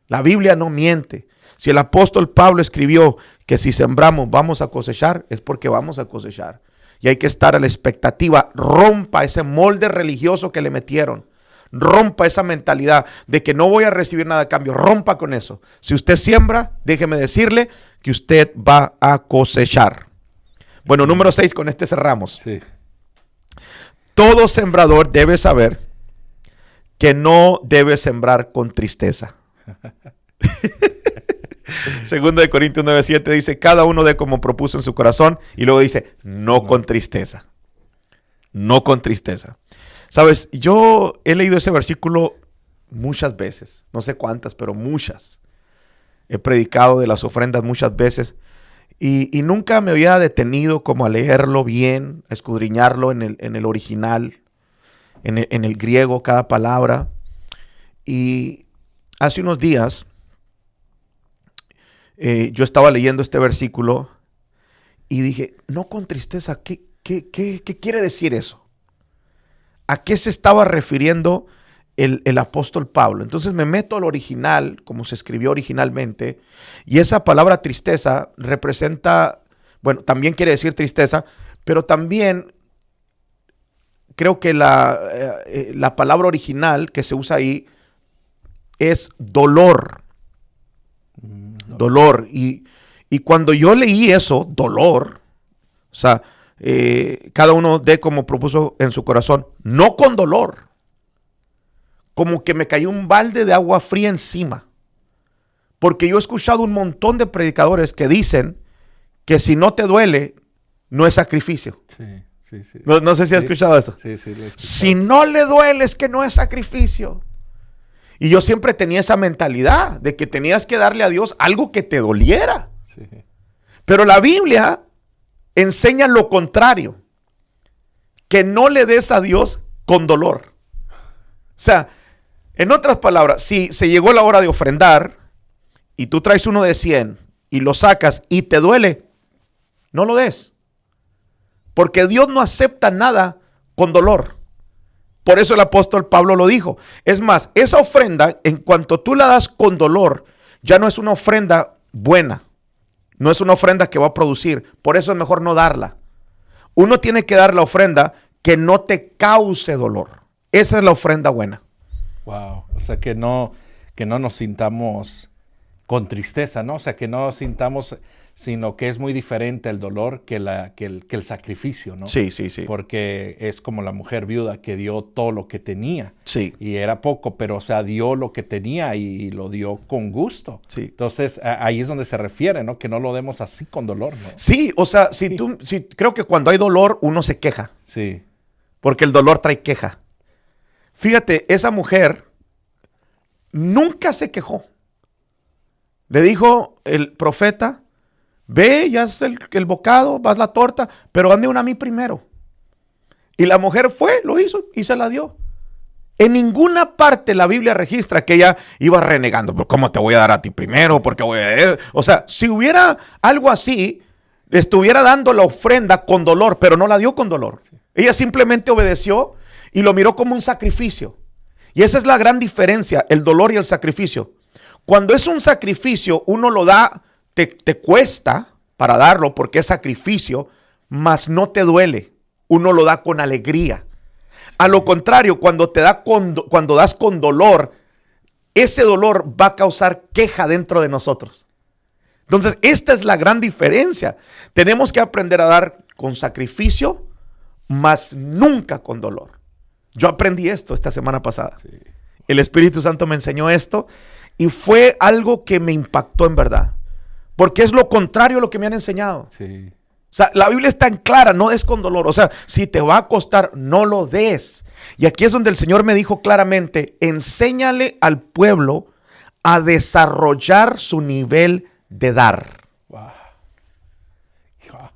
La Biblia no miente. Si el apóstol Pablo escribió que si sembramos vamos a cosechar, es porque vamos a cosechar. Y hay que estar a la expectativa. Rompa ese molde religioso que le metieron. Rompa esa mentalidad de que no voy a recibir nada a cambio. Rompa con eso. Si usted siembra, déjeme decirle que usted va a cosechar. Bueno, número 6, con este cerramos. Sí. Todo sembrador debe saber que no debe sembrar con tristeza. Segundo de Corintios 9:7 dice, cada uno dé como propuso en su corazón. Y luego dice, no con tristeza. No con tristeza. Sabes, yo he leído ese versículo muchas veces. No sé cuántas, pero muchas. He predicado de las ofrendas muchas veces. Y nunca me había detenido como a leerlo bien, a escudriñarlo en el original, en el griego, cada palabra. Y hace unos días yo estaba leyendo este versículo y dije, no con tristeza, ¿qué quiere decir eso? ¿A qué se estaba refiriendo el apóstol Pablo? Entonces me meto al original, como se escribió originalmente, y esa palabra tristeza representa, bueno, también quiere decir tristeza, pero también creo que la palabra original que se usa ahí es dolor. Dolor. Y cuando yo leí eso, dolor, o sea, cada uno dé como propuso en su corazón, no con dolor, como que me cayó un balde de agua fría encima, porque yo he escuchado un montón de predicadores que dicen que si no te duele, no es sacrificio. Sí. No sé si has escuchado eso. Sí, lo he escuchado. Si no le duele, es que no es sacrificio. Y yo siempre tenía esa mentalidad de que tenías que darle a Dios algo que te doliera. Sí. Pero la Biblia enseña lo contrario, que no le des a Dios con dolor. O sea, en otras palabras, si se llegó la hora de ofrendar y tú traes uno de 100 y lo sacas y te duele, no lo des. Porque Dios no acepta nada con dolor. Por eso el apóstol Pablo lo dijo. Es más, esa ofrenda, en cuanto tú la das con dolor, ya no es una ofrenda buena. No es una ofrenda que va a producir. Por eso es mejor no darla. Uno tiene que dar la ofrenda que no te cause dolor. Esa es la ofrenda buena. Wow. O sea, que no nos sintamos con tristeza, ¿no? O sea, que no sintamos, sino que es muy diferente el dolor que el sacrificio, ¿no? Sí. Porque es como la mujer viuda que dio todo lo que tenía. Sí. Y era poco, pero o sea, dio lo que tenía y lo dio con gusto. Sí. Entonces, ahí es donde se refiere, ¿no? Que no lo demos así con dolor, ¿no? Sí, o sea, creo que cuando hay dolor, uno se queja. Sí. Porque el dolor trae queja. Fíjate, esa mujer nunca se quejó. Le dijo el profeta, ve, ya es el bocado, vas la torta, pero dame una a mí primero. Y la mujer fue, lo hizo y se la dio. En ninguna parte la Biblia registra que ella iba renegando. ¿Pero cómo te voy a dar a ti primero? Porque voy a... O sea, si hubiera algo así, le estuviera dando la ofrenda con dolor, pero no la dio con dolor. Ella simplemente obedeció y lo miró como un sacrificio. Y esa es la gran diferencia, el dolor y el sacrificio. Cuando es un sacrificio, uno lo da, te cuesta para darlo porque es sacrificio, mas no te duele. Uno lo da con alegría. A lo contrario, cuando das con dolor, ese dolor va a causar queja dentro de nosotros. Entonces, esta es la gran diferencia. Tenemos que aprender a dar con sacrificio, mas nunca con dolor. Yo aprendí esto esta semana pasada. Sí. El Espíritu Santo me enseñó esto y fue algo que me impactó en verdad. Porque es lo contrario a lo que me han enseñado. Sí. O sea, la Biblia es tan clara, no des con dolor. O sea, si te va a costar, no lo des. Y aquí es donde el Señor me dijo claramente, enséñale al pueblo a desarrollar su nivel de dar. Wow. Wow.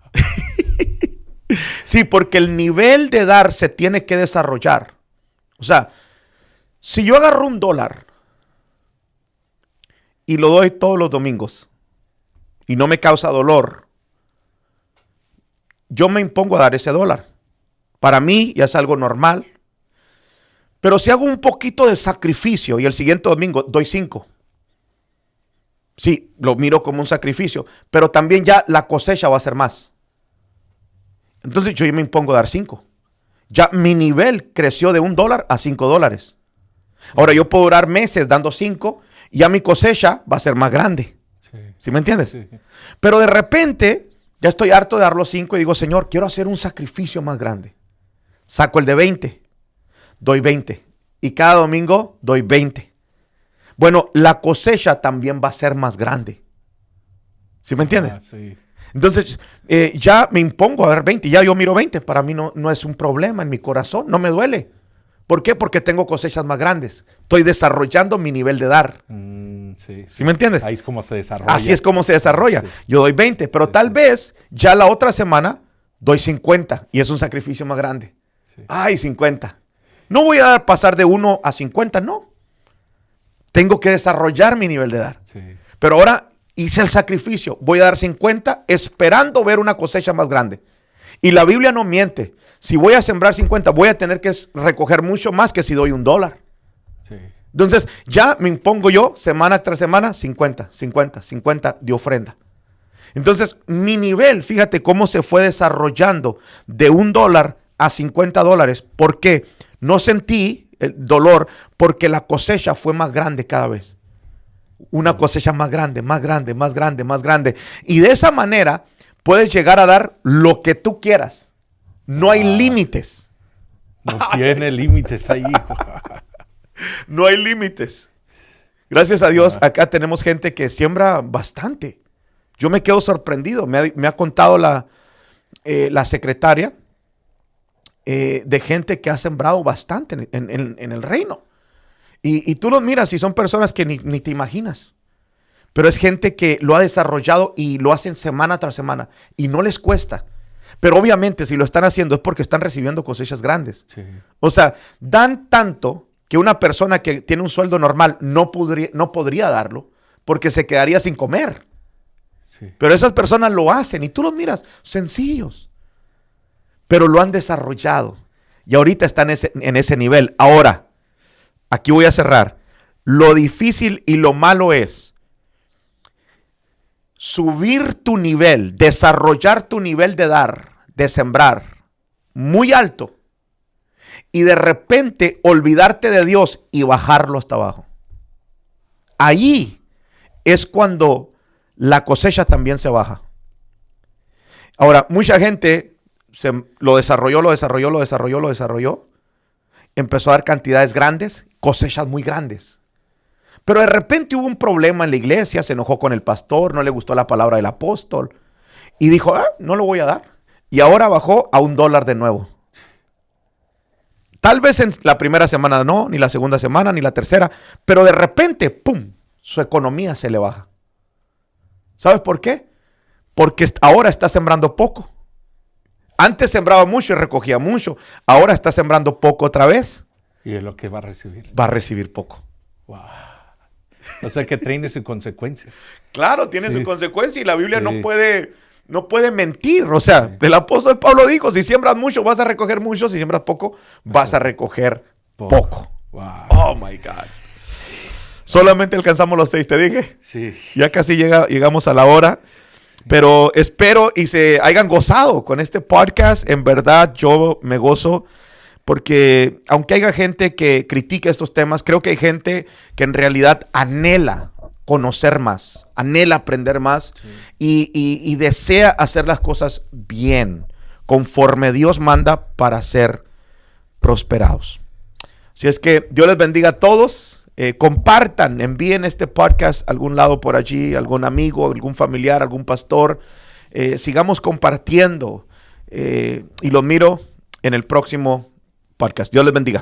Sí, porque el nivel de dar se tiene que desarrollar. O sea, si yo agarro $1 y lo doy todos los domingos y no me causa dolor, yo me impongo a dar ese $1. Para mí ya es algo normal. Pero si hago un poquito de sacrificio y el siguiente domingo doy 5. Sí, lo miro como un sacrificio. Pero también ya la cosecha va a ser más. Entonces yo me impongo a dar 5. Ya mi nivel creció de $1 a $5. Ahora yo puedo durar meses dando 5 y ya mi cosecha va a ser más grande. ¿Sí me entiendes? Sí. Pero de repente... ya estoy harto de dar los 5 y digo, Señor, quiero hacer un sacrificio más grande. Saco el de 20, doy 20. Y cada domingo doy 20. Bueno, la cosecha también va a ser más grande. ¿Sí me entiendes? Sí. Entonces, ya me impongo a ver 20. Ya yo miro 20. Para mí no es un problema en mi corazón. No me duele. ¿Por qué? Porque tengo cosechas más grandes. Estoy desarrollando mi nivel de dar. Sí. ¿Sí me entiendes? Ahí es como se desarrolla. Así es como se desarrolla. Sí. Yo doy 20, pero tal vez ya la otra semana doy 50 y es un sacrificio más grande. Sí. Ay, 50. No voy a pasar de 1 a 50, no. Tengo que desarrollar mi nivel de dar. Sí. Pero ahora hice el sacrificio. Voy a dar 50 esperando ver una cosecha más grande. Y la Biblia no miente. Si voy a sembrar 50, voy a tener que recoger mucho más que si doy $1. Sí. Entonces, ya me impongo yo, semana tras semana, 50 de ofrenda. Entonces, mi nivel, fíjate cómo se fue desarrollando de $1 a $50. ¿Por qué? No sentí el dolor porque la cosecha fue más grande cada vez. Una cosecha más grande, más grande, más grande, más grande. Y de esa manera puedes llegar a dar lo que tú quieras. No hay límites. No tiene límites ahí. No hay límites. Gracias a Dios, acá tenemos gente que siembra bastante. Yo me quedo sorprendido. Me ha contado la secretaria de gente que ha sembrado bastante en el reino. Y tú los miras y son personas que ni te imaginas. Pero es gente que lo ha desarrollado y lo hacen semana tras semana. Y no les cuesta. Pero obviamente si lo están haciendo es porque están recibiendo cosechas grandes. Sí. O sea, dan tanto que una persona que tiene un sueldo normal no podría darlo porque se quedaría sin comer. Sí. Pero esas personas lo hacen y tú los miras, sencillos. Pero lo han desarrollado y ahorita están en ese nivel. Ahora, aquí voy a cerrar. Lo difícil y lo malo es subir tu nivel, desarrollar tu nivel de dar, de sembrar muy alto y de repente olvidarte de Dios y bajarlo hasta abajo. Ahí es cuando la cosecha también se baja. Ahora, mucha gente lo desarrolló, empezó a dar cantidades grandes, cosechas muy grandes. Pero de repente hubo un problema en la iglesia, se enojó con el pastor, no le gustó la palabra del apóstol y dijo, no lo voy a dar. Y ahora bajó a $1 de nuevo. Tal vez en la primera semana no, ni la segunda semana, ni la tercera, pero de repente, ¡pum!, su economía se le baja. ¿Sabes por qué? Porque ahora está sembrando poco. Antes sembraba mucho y recogía mucho. Ahora está sembrando poco otra vez. Y es lo que va a recibir. Va a recibir poco. Wow. O sea que tiene su consecuencia. Claro, tiene su consecuencia y la Biblia no puede mentir. O sea, el apóstol Pablo dijo, si siembras mucho vas a recoger mucho, si siembras poco vas a recoger poco. Wow. Oh my God. Solamente alcanzamos los 6, te dije. Sí. Ya casi llegamos a la hora. Pero espero y se hayan gozado con este podcast. En verdad, yo me gozo porque aunque haya gente que critique estos temas, creo que hay gente que en realidad anhela conocer más, anhela aprender más y desea hacer las cosas bien, conforme Dios manda para ser prosperados. Así es que Dios les bendiga a todos. Compartan, envíen este podcast a algún lado por allí, algún amigo, algún familiar, algún pastor. Sigamos compartiendo y los miro en el próximo podcast. Dios les bendiga.